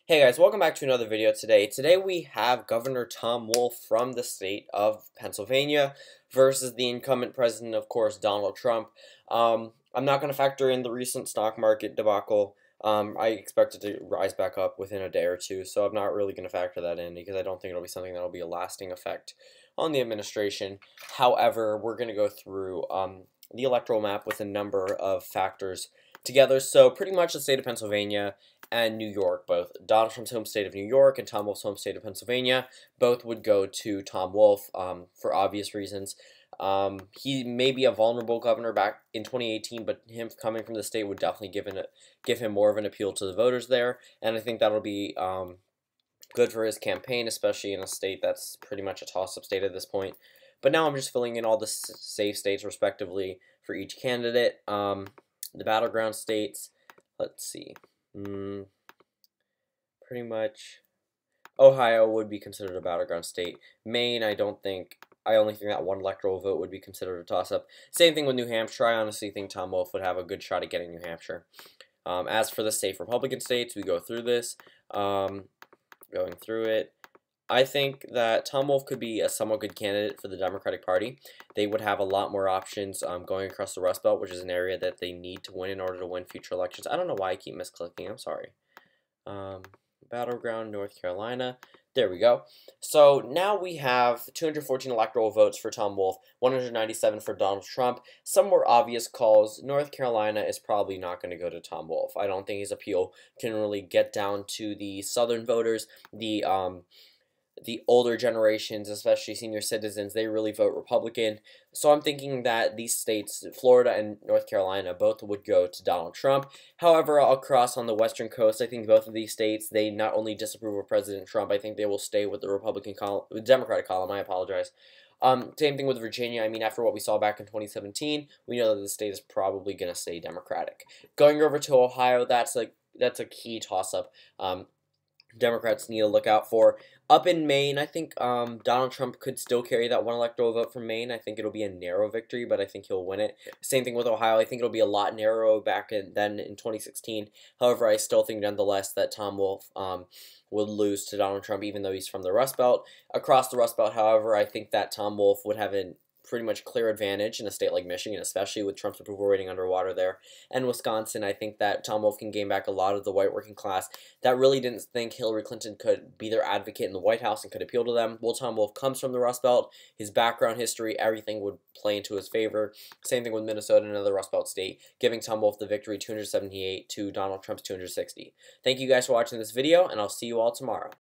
Hey guys, welcome back to another video today. Today we have Governor Tom Wolf from the state of Pennsylvania versus the incumbent president, of course, Donald Trump. I'm not going to factor in the recent stock market debacle. I expect it to rise back up within a day or two, so I'm not really going to factor that in because I don't think it'll be something that will be a lasting effect on the administration. However, we're going to go through the electoral map with a number of factors together. So pretty much the state of Pennsylvania and New York, both Donald Trump's home state of New York and Tom Wolf's home state of Pennsylvania, both would go to Tom Wolf for obvious reasons. He may be a vulnerable governor back in 2018, but him coming from the state would definitely give him more of an appeal to the voters there, and I think that'll be good for his campaign, especially in a state that's pretty much a toss-up state at this point. But now I'm just filling in all the safe states respectively for each candidate. The Battleground States, let's see. Pretty much Ohio would be considered a battleground state. Maine, I only think that one electoral vote would be considered a toss-up. Same thing with New Hampshire. I honestly think Tom Wolf would have a good shot at getting New Hampshire. As for the safe Republican states, we go through this. Going through it, I think that Tom Wolf could be a somewhat good candidate for the Democratic Party. They would have a lot more options going across the Rust Belt, which is an area that they need to win in order to win future elections. I don't know why I keep misclicking. I'm sorry. Battleground, North Carolina. There we go. So now we have 214 electoral votes for Tom Wolf, 197 for Donald Trump. Some more obvious calls. North Carolina is probably not going to go to Tom Wolf. I don't think his appeal can really get down to the Southern voters, the older generations, especially senior citizens. They really vote Republican. So I'm thinking that these states, Florida and North Carolina, both would go to Donald Trump. However, across on the western coast, I think both of these states, they not only disapprove of President Trump, I think they will stay with the Democratic column, I apologize. Same thing with Virginia. I mean, after what we saw back in 2017, we know that the state is probably going to stay Democratic. Going over to Ohio, that's a key toss-up. Democrats need to look out for. Up in Maine, I think Donald Trump could still carry that one electoral vote from Maine. I think it'll be a narrow victory, but I think he'll win it. Same thing with Ohio. I think it'll be a lot narrower then in 2016. However, I still think nonetheless that Tom Wolf would lose to Donald Trump, even though he's from the Rust Belt. Across the Rust Belt, however, I think that Tom Wolf would have a pretty much clear advantage in a state like Michigan, especially with Trump's approval rating underwater there. And Wisconsin, I think that Tom Wolf can gain back a lot of the white working class that really didn't think Hillary Clinton could be their advocate in the White House and could appeal to them. Well, Tom Wolf comes from the Rust Belt. His background, history, everything would play into his favor. Same thing with Minnesota, another Rust Belt state, giving Tom Wolf the victory 278 to Donald Trump's 260. Thank you guys for watching this video, and I'll see you all tomorrow.